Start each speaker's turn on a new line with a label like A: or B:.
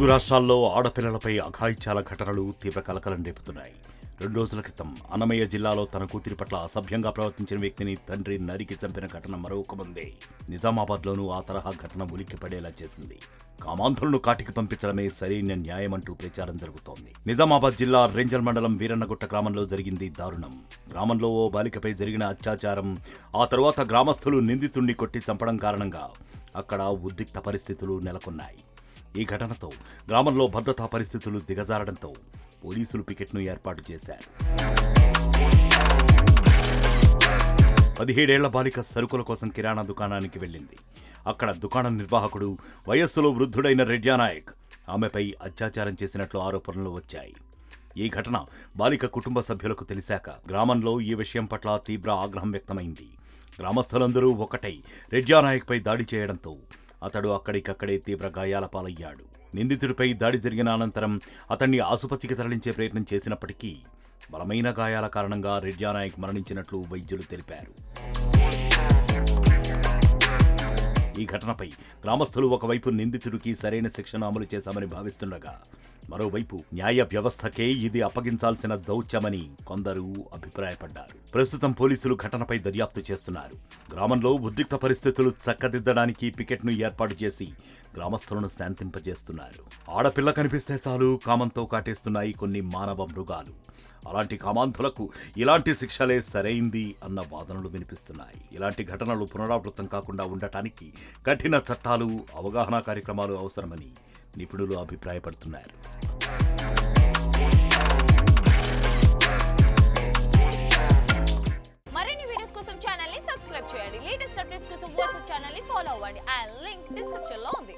A: తెలుగు రాష్ట్రాల్లో ఆడపిల్లలపై అఘాయిత్యాల ఘటనలు తీవ్ర కలకలం రేపుతున్నాయి. 2 రోజుల క్రితం అన్నమయ్య జిల్లాలో తన కూతురి పట్ల అసభ్యంగా ప్రవర్తించిన వ్యక్తిని తండ్రి నరికి చంపిన ఘటన మరొక ముందే నిజామాబాద్లోనూ ఆ తరహా ఘటన ఉలిక్కిపడేలా చేసింది. కామాంధులను కాటికి పంపించడమే సరైన న్యాయమంటూ ప్రచారం జరుగుతోంది. నిజామాబాద్ జిల్లా రేంజల్ మండలం వీరన్నగుట్ట గ్రామంలో జరిగింది దారుణం. గ్రామంలో ఓ బాలికపై జరిగిన అత్యాచారం, ఆ తరువాత గ్రామస్తులు నిందితుణ్ణి కొట్టి చంపడం కారణంగా అక్కడ ఉద్రిక్త పరిస్థితులు నెలకొన్నాయి. ఈ ఘటనతో గ్రామంలో భద్రతా పరిస్థితులు దిగజారడంతో పోలీసులు పికెట్ను ఏర్పాటు చేశారు. 17 ఏళ్ల బాలిక సరుకుల కోసం కిరాణా దుకాణానికి వెళ్ళింది. అక్కడ దుకాణం నిర్వాహకుడు వయస్సులో వృద్ధుడైన రెడ్యానాయక్ ఆమెపై అత్యాచారం చేసినట్లు ఆరోపణలు వచ్చాయి. ఈ ఘటన బాలిక కుటుంబ సభ్యులకు తెలిసాక గ్రామంలో ఈ విషయం పట్ల తీవ్ర ఆగ్రహం వ్యక్తమైంది. గ్రామస్తులందరూ ఒకటై రెడ్యానాయక్పై దాడి చేయడంతో అతడు అక్కడికక్కడే తీవ్ర గాయాల పాలయ్యాడు. నిందితుడిపై దాడి జరిగిన అనంతరం అతన్ని ఆసుపత్రికి తరలించే ప్రయత్నం చేసినప్పటికీ బలమైన గాయాల కారణంగా రెడ్యానాయక్ మరణించినట్లు వైద్యులు తెలిపారు. ఈ ఘటనపై గ్రామస్తులు ఒకవైపు నిందితుడికి సరైన శిక్షను అమలు చేశామని భావిస్తుండగా, మరోవైపు న్యాయ వ్యవస్థకే ఇది అప్పగించాల్సిన దౌత్యమని కొందరు అభిప్రాయపడ్డారు. ప్రస్తుతం పోలీసులు ఘటనపై దర్యాప్తు చేస్తున్నారు. గ్రామంలో ఉద్రిక్త పరిస్థితులు చక్కదిద్దడానికి పికెట్ను ఏర్పాటు చేసి గ్రామస్తులను శాంతింపజేస్తున్నారు. ఆడపిల్ల కనిపిస్తే చాలు కామంతో కాటేస్తున్నాయి కొన్ని మానవ మృగాలు. అలాంటి కామాంధులకు ఇలాంటి శిక్షలే సరైంది అన్న వాదనలు వినిపిస్తున్నాయి. ఇలాంటి ఘటనలు పునరావృతం కాకుండా ఉండటానికి కఠిన చట్టాలు, అవగాహన కార్యక్రమాలు అవసరమని నిపుణులు అభిప్రాయపడుతున్నారు.
B: మరిన్ని వీడియోస్ కోసం ఛానల్ ని సబ్స్క్రైబ్ చేయండి. లేటెస్ట్ అప్డేట్స్ కోసం వాట్సాప్ ఛానల్ ని ఫాలో అవ్వండి. ఆ లింక్ డిస్క్రిప్షన్ లో ఉంది.